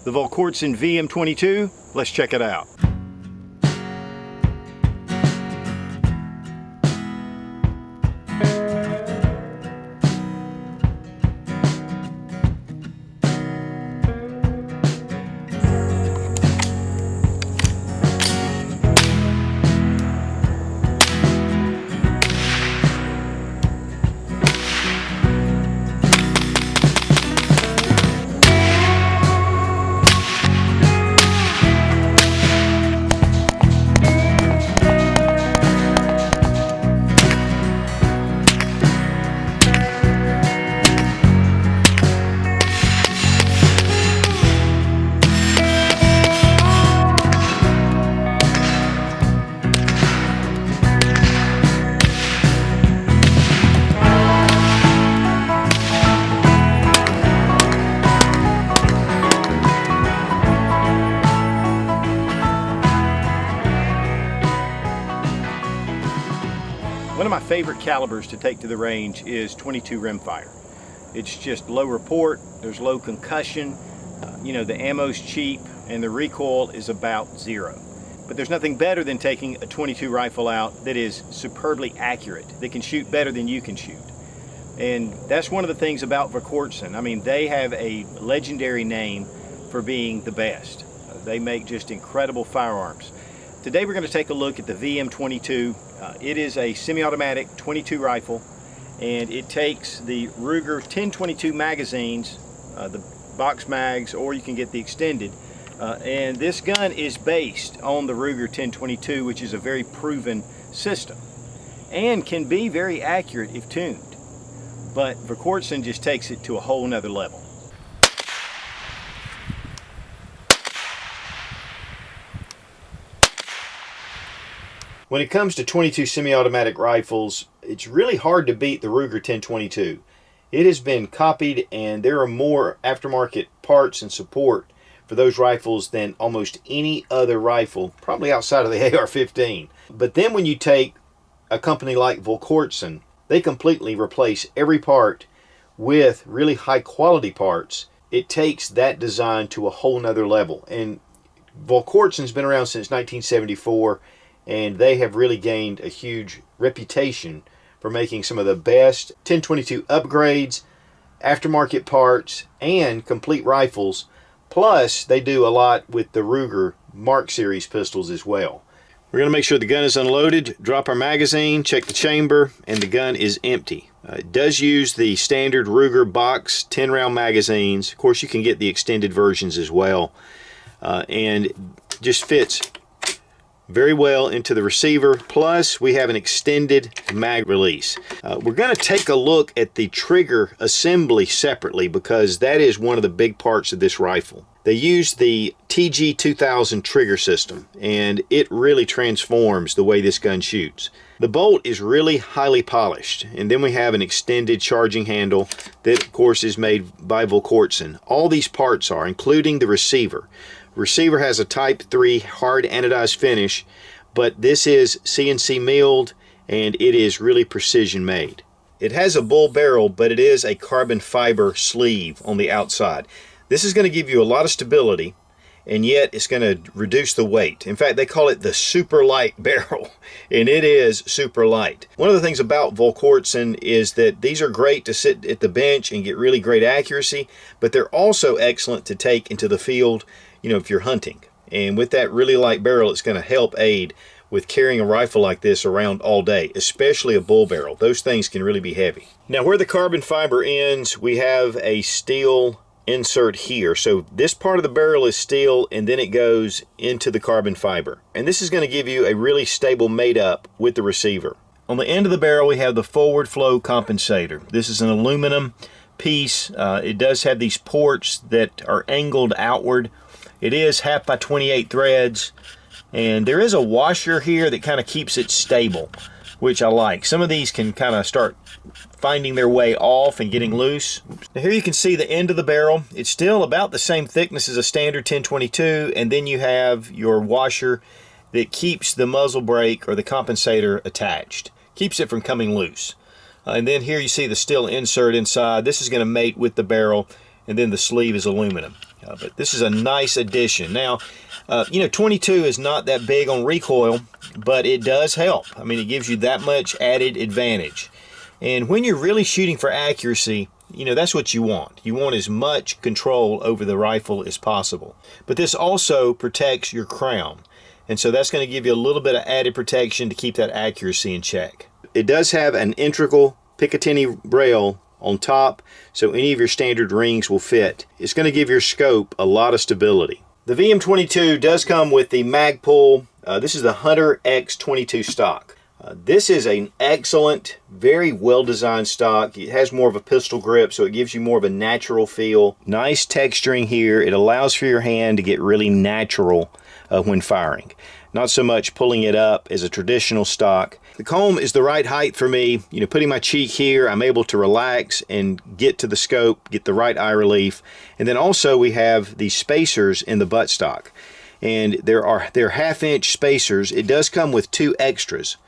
the Volquartsen VM-22. Let's check it out. One of my favorite calibers to take to the range is 22 Rimfire. It's just low report, there's low concussion, the ammo's cheap, and the recoil is about 0. But there's nothing better than taking a 22 rifle out that is superbly accurate, that can shoot better than you can shoot. And that's one of the things about Volquartsen. I mean, they have a legendary name for being the best. They make just incredible firearms. Today we're going to take a look at the VM-22. It is a semi-automatic 22 rifle, and it takes the Ruger 1022 magazines, the box mags, or you can get the extended. And this gun is based on the Ruger 1022, which is a very proven system and can be very accurate if tuned. But Volquartsen just takes it to a whole nother level. When it comes to 22 semi-automatic rifles, it's really hard to beat the Ruger 1022. It has been copied, and there are more aftermarket parts and support for those rifles than almost any other rifle, probably outside of the AR-15. But then when you take a company like Volquartsen, they completely replace every part with really high quality parts. It takes that design to a whole nother level. And Volquartsen's been around since 1974. And they have really gained a huge reputation for making some of the best 1022 upgrades, aftermarket parts, and complete rifles. Plus, they do a lot with the Ruger Mark Series pistols as well. We're going to make sure the gun is unloaded, drop our magazine, check the chamber, and the gun is empty. It does use the standard Ruger box 10-round magazines. Of course, you can get the extended versions as well. And just fits very well into the receiver. Plus, we have an extended mag release. We're going to take a look at the trigger assembly separately, because that is one of the big parts of this rifle. They use the TG-2000 trigger system, and it really transforms the way this gun shoots. The bolt is really highly polished, and then we have an extended charging handle that, of course, is made by Volquartsen. All these parts are, including the receiver. Receiver has a Type 3 hard anodized finish, but this is CNC milled, and it is really precision made. It has a bull barrel, but it is a carbon fiber sleeve on the outside. This is going to give you a lot of stability, and yet it's going to reduce the weight. In fact, they call it the super light barrel, and it is super light. One of the things about Volquartsen is that these are great to sit at the bench and get really great accuracy, but they're also excellent to take into the field, if you're hunting. And with that really light barrel, it's going to help aid with carrying a rifle like this around all day, especially a bull barrel. Those things can really be heavy. Now, where the carbon fiber ends, we have a steel insert here. So this part of the barrel is steel, and then it goes into the carbon fiber. And this is going to give you a really stable mate up with the receiver. On the end of the barrel, we have the forward flow compensator. This is an aluminum piece. It does have these ports that are angled outward. It is 1/2 by 28 threads, and there is a washer here that kind of keeps it stable, which I like. Some of these can kind of start finding their way off and getting loose. Now here you can see the end of the barrel. It's still about the same thickness as a standard 1022, and then you have your washer that keeps the muzzle brake or the compensator attached, keeps it from coming loose. And then here you see the steel insert inside. This is going to mate with the barrel, and then the sleeve is aluminum. But this is a nice addition. Now, you know, 22 is not that big on recoil, but it does help. I mean, it gives you that much added advantage. And when you're really shooting for accuracy, you know, that's what you want. You want as much control over the rifle as possible. But this also protects your crown. And so that's going to give you a little bit of added protection to keep that accuracy in check. It does have an integral Picatinny rail on top, so any of your standard rings will fit. It's going to give your scope a lot of stability. The VM-22 does come with the Magpul. This is the Hunter X22 stock. This is an excellent, very well-designed stock. It has more of a pistol grip, so it gives you more of a natural feel. Nice texturing here. It allows for your hand to get really natural when firing. Not so much pulling it up as a traditional stock. The comb is the right height for me. You know, putting my cheek here, I'm able to relax and get to the scope, get the right eye relief. And then also we have these spacers in the buttstock. And they're 1/2-inch spacers. It does come with 2 extras.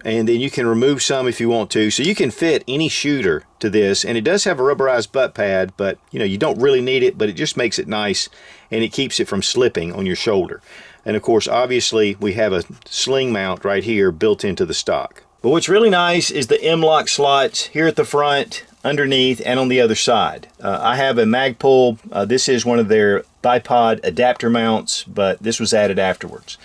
And then you can remove some if you want to. So you can fit any shooter to this. And it does have a rubberized butt pad, but you know, you don't really need it, but it just makes it nice and it keeps it from slipping on your shoulder. And of course, obviously, we have a sling mount right here built into the stock. But what's really nice is the M-LOK slots here at the front, underneath, and on the other side. I have a Magpul. This is one of their bipod adapter mounts, but this was added afterwards.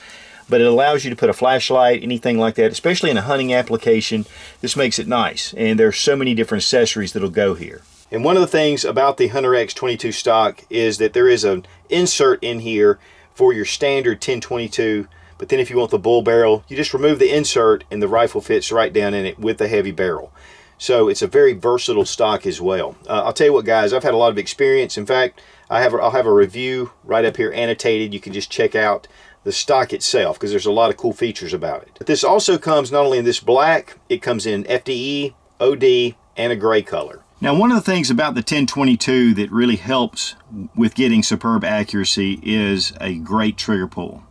But it allows you to put a flashlight, anything like that, especially in a hunting application. This makes it nice. And there's so many different accessories that'll go here. And one of the things about the Hunter X22 stock is that there is an insert in here for your standard 10/22, but then if you want the bull barrel, you just remove the insert and the rifle fits right down in it with the heavy barrel. So it's a very versatile stock as well. I'll tell you what, guys, I've had a lot of experience. In fact, I'll have a review right up here annotated. You can just check out the stock itself because there's a lot of cool features about it. But this also comes not only in this black, it comes in FDE, OD, and a gray color. Now, one of the things about the 10/22 that really helps with getting superb accuracy is a great trigger pull.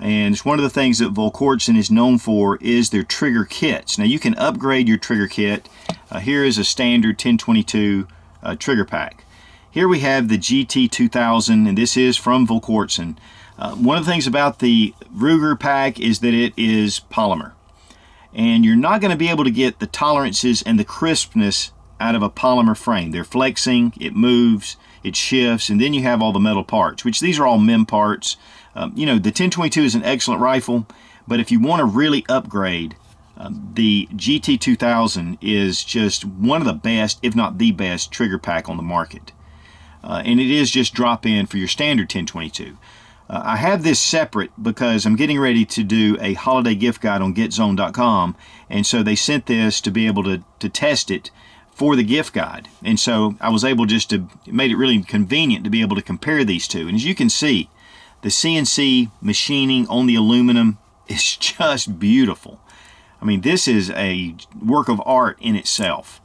And it's one of the things that Volquartsen is known for is their trigger kits. Now, you can upgrade your trigger kit. Here is a standard 10/22 trigger pack. Here we have the GT2000, and this is from Volquartsen. One of the things about the Ruger pack is that it is polymer. And you're not going to be able to get the tolerances and the crispness out of a polymer frame. They're flexing, it moves, it shifts, and then you have all the metal parts, which these are all MEM parts. You know, the 10/22 is an excellent rifle, but if you want to really upgrade, the GT2000 is just one of the best, if not the best, trigger pack on the market. And it is just drop in for your standard 10/22. I have this separate because I'm getting ready to do a holiday gift guide on GetZone.com, and so they sent this to be able to test it for the gift guide. And so I was able just to, it made it really convenient to be able to compare these two. And as you can see, the CNC machining on the aluminum is just beautiful. I mean, this is a work of art in itself.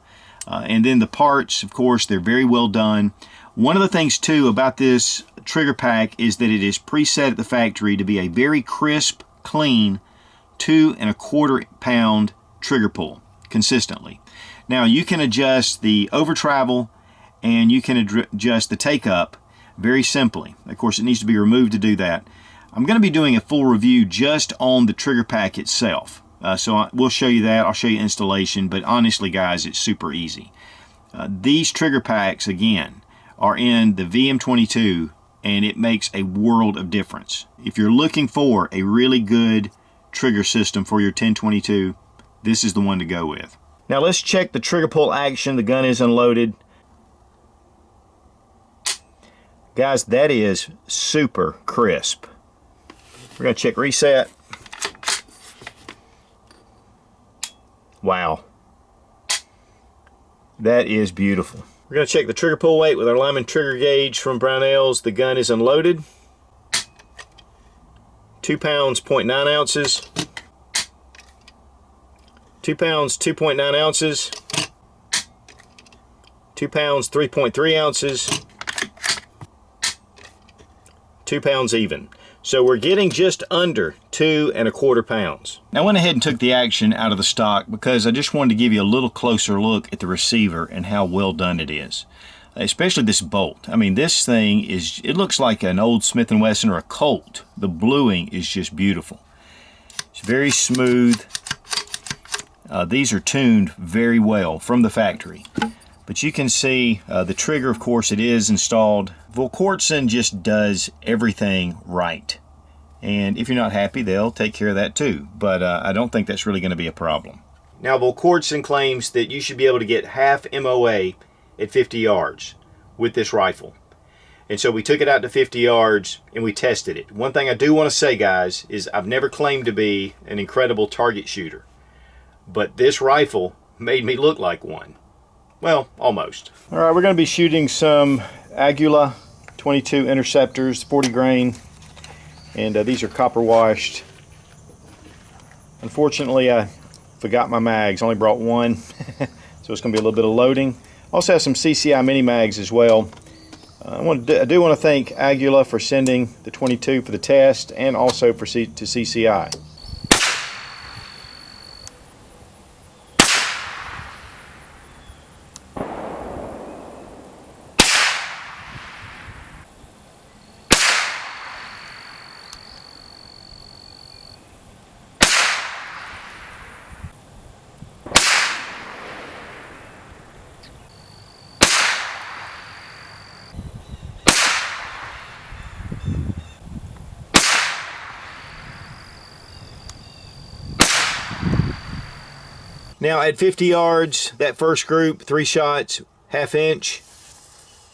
And then the parts, of course, they're very well done. One of the things too about this trigger pack is that it is preset at the factory to be a very crisp, clean 2 1/4 pound trigger pull consistently. Now you can adjust the over travel and you can adjust the take up very simply. Of course, it needs to be removed to do that. I'm going to be doing a full review just on the trigger pack itself. We'll show you that. I'll show you installation, but honestly, guys, it's super easy. These trigger packs, again, are in the VM-22, and it makes a world of difference. If you're looking for a really good trigger system for your 10/22, this is the one to go with. Now let's check the trigger pull action. The gun is unloaded. Guys, that is super crisp. We're going to check reset. Wow. That is beautiful. We're going to check the trigger pull weight with our Lyman trigger gauge from Brownells. The gun is unloaded. 2 pounds, 0.9 ounces. 2 pounds, 2.9 ounces. 2 pounds, 3.3 ounces. 2 pounds even. So we're getting just under 2 1/4 pounds. Now I went ahead and took the action out of the stock because I just wanted to give you a little closer look at the receiver and how well done it is. especially this bolt. I mean, this thing is, it looks like an old Smith & Wesson or a Colt. The bluing is just beautiful. It's very smooth. These are tuned very well from the factory. But you can see the trigger, of course, it is installed. Volquartsen just does everything right. And if you're not happy, they'll take care of that too. But I don't think that's really going to be a problem. Now, Volquartsen claims that you should be able to get half MOA at 50 yards with this rifle. And so we took it out to 50 yards and we tested it. One thing I do want to say, guys, is I've never claimed to be an incredible target shooter. But this rifle made me look like one. Well, almost. All right, we're going to be shooting some Aquila 22 interceptors, 40 grain. And these are copper washed. Unfortunately, I forgot my mags. Only brought one. So it's going to be a little bit of loading. Also have some CCI mini mags as well. I do want to thank Aquila for sending the 22 for the test, and also to CCI. Now at 50 yards, that first group, 3 shots, ½ inch,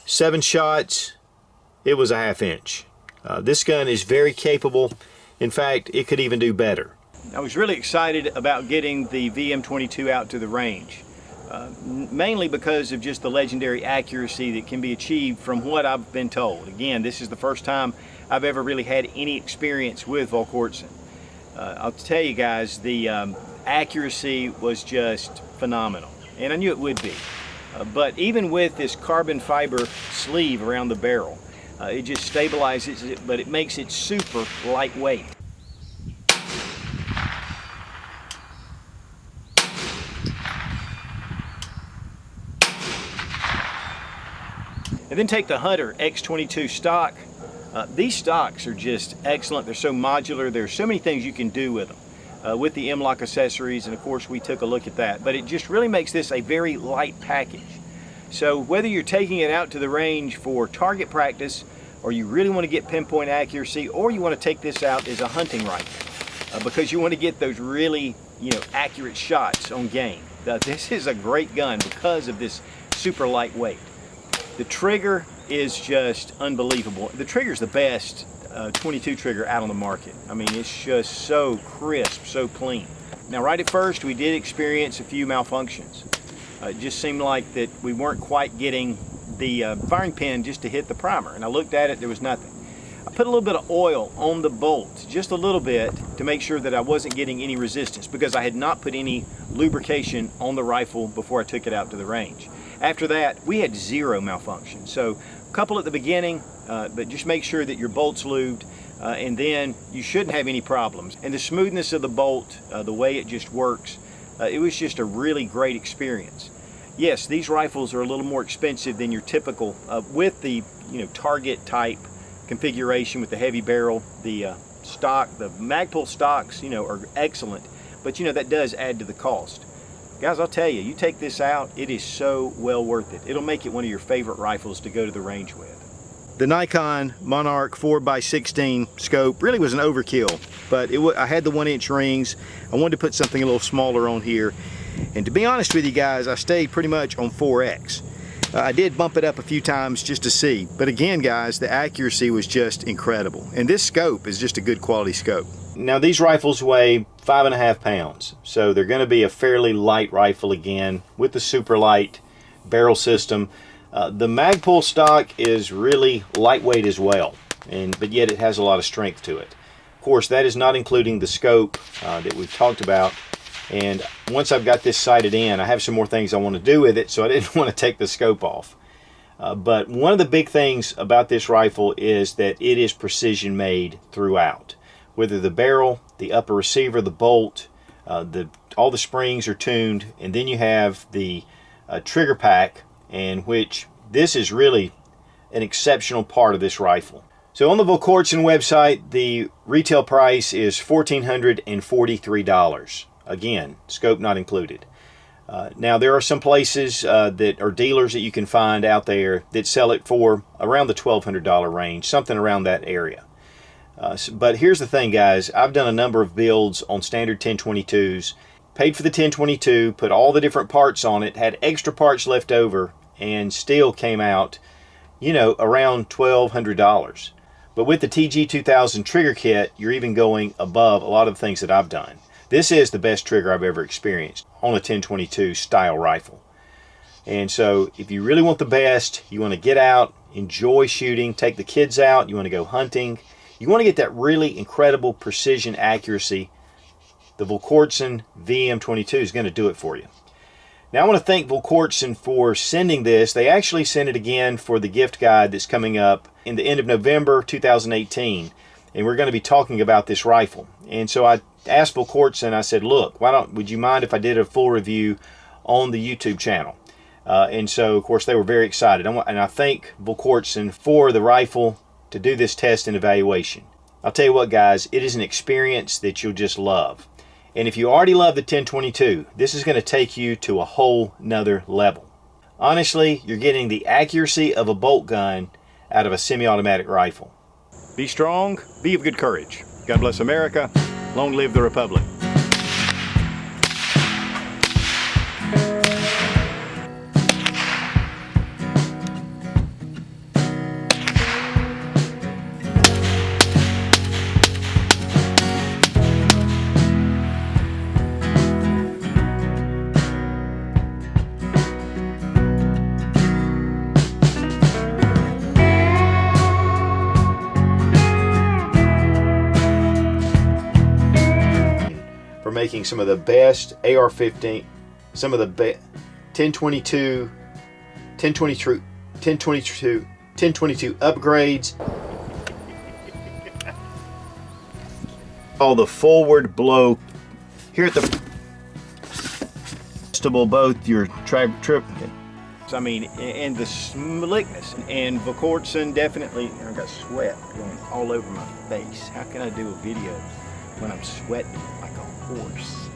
7 shots, it was a ½ inch. This gun is very capable. In fact, it could even do better. I was really excited about getting the VM-22 out to the range, mainly because of just the legendary accuracy that can be achieved from what I've been told. Again, this is the first time I've ever really had any experience with Volquartsen. I'll tell you guys, the accuracy was just phenomenal, and I knew it would be. But even with this carbon fiber sleeve around the barrel, it just stabilizes it, but it makes it super lightweight. And then take the Hunter X22 stock. These stocks are just excellent. They're so modular. There's so many things you can do with them. With the M-LOK accessories, and of course we took a look at that. But it just really makes this a very light package. So whether you're taking it out to the range for target practice, or you really want to get pinpoint accuracy, or you want to take this out as a hunting rifle, because you want to get those really, accurate shots on game. This is a great gun because of this super lightweight. The trigger is just unbelievable. The trigger's the best 22 trigger out on the market. I mean, it's just so crisp, so clean. Now, right at first, we did experience a few malfunctions. It just seemed like that we weren't quite getting the firing pin just to hit the primer. And I looked at it, there was nothing. I put a little bit of oil on the bolt, just a little bit, to make sure that I wasn't getting any resistance, because I had not put any lubrication on the rifle before I took it out to the range. After that, we had 0 malfunctions. So a couple at the beginning, but just make sure that your bolt's lubed, and then you shouldn't have any problems. And the smoothness of the bolt, the way it just works, it was just a really great experience. Yes, these rifles are a little more expensive than your typical, with the target type configuration with the heavy barrel. The stock, the Magpul stocks, are excellent, but that does add to the cost. Guys, I'll tell you, you take this out, it is so well worth it. It'll make it one of your favorite rifles to go to the range with. The Nikon Monarch 4x16 scope really was an overkill, but I had the 1-inch rings. I wanted to put something a little smaller on here. And to be honest with you guys, I stayed pretty much on 4X. I did bump it up a few times just to see. But again, guys, the accuracy was just incredible. And this scope is just a good quality scope. Now, these rifles weigh 5.5 pounds. So they're going to be a fairly light rifle again with the super light barrel system. The Magpul stock is really lightweight as well, but yet it has a lot of strength to it. Of course, that is not including the scope that we've talked about. And once I've got this sighted in, I have some more things I want to do with it, so I didn't want to take the scope off. But one of the big things about this rifle is that it is precision made throughout. Whether the barrel, the upper receiver, the bolt, all the springs are tuned, and then you have the trigger pack, and which this is really an exceptional part of this rifle. So on the Volquartsen website, the retail price is $1,443. Again, scope not included. Now there are some places that are dealers that you can find out there that sell it for around the $1,200 range, something around that area. But here's the thing, guys. I've done a number of builds on standard 1022s, paid for the 1022, put all the different parts on it, had extra parts left over, and still came out, you know, around $1,200. But with the TG2000 trigger kit, you're even going above a lot of the things that I've done. This is the best trigger I've ever experienced on a 1022 style rifle. And so if you really want the best, you want to get out, enjoy shooting, take the kids out, you want to go hunting, you want to get that really incredible precision accuracy, the Volquartsen VM-22 is going to do it for you. Now I want to thank Volquartsen for sending this. They actually sent it again for the gift guide that's coming up in the end of November 2018. And we're going to be talking about this rifle. And so I asked Volquartsen, I said, look, would you mind if I did a full review on the YouTube channel? And so, of course, they were very excited. And I thank Volquartsen for the rifle to do this test and evaluation. I'll tell you what, guys, it is an experience that you'll just love. And if you already love the 1022, this is going to take you to a whole nother level. Honestly, you're getting the accuracy of a bolt gun out of a semi-automatic rifle. Be strong, be of good courage. God bless America. Long live the Republic. For making some of the best AR-15, some of the 1022 upgrades. All the forward blow here at the adjustable, both your trip. I mean, and the slickness. And Volquartsen definitely. I got sweat going all over my face. How can I do a video when I'm sweating like a horse?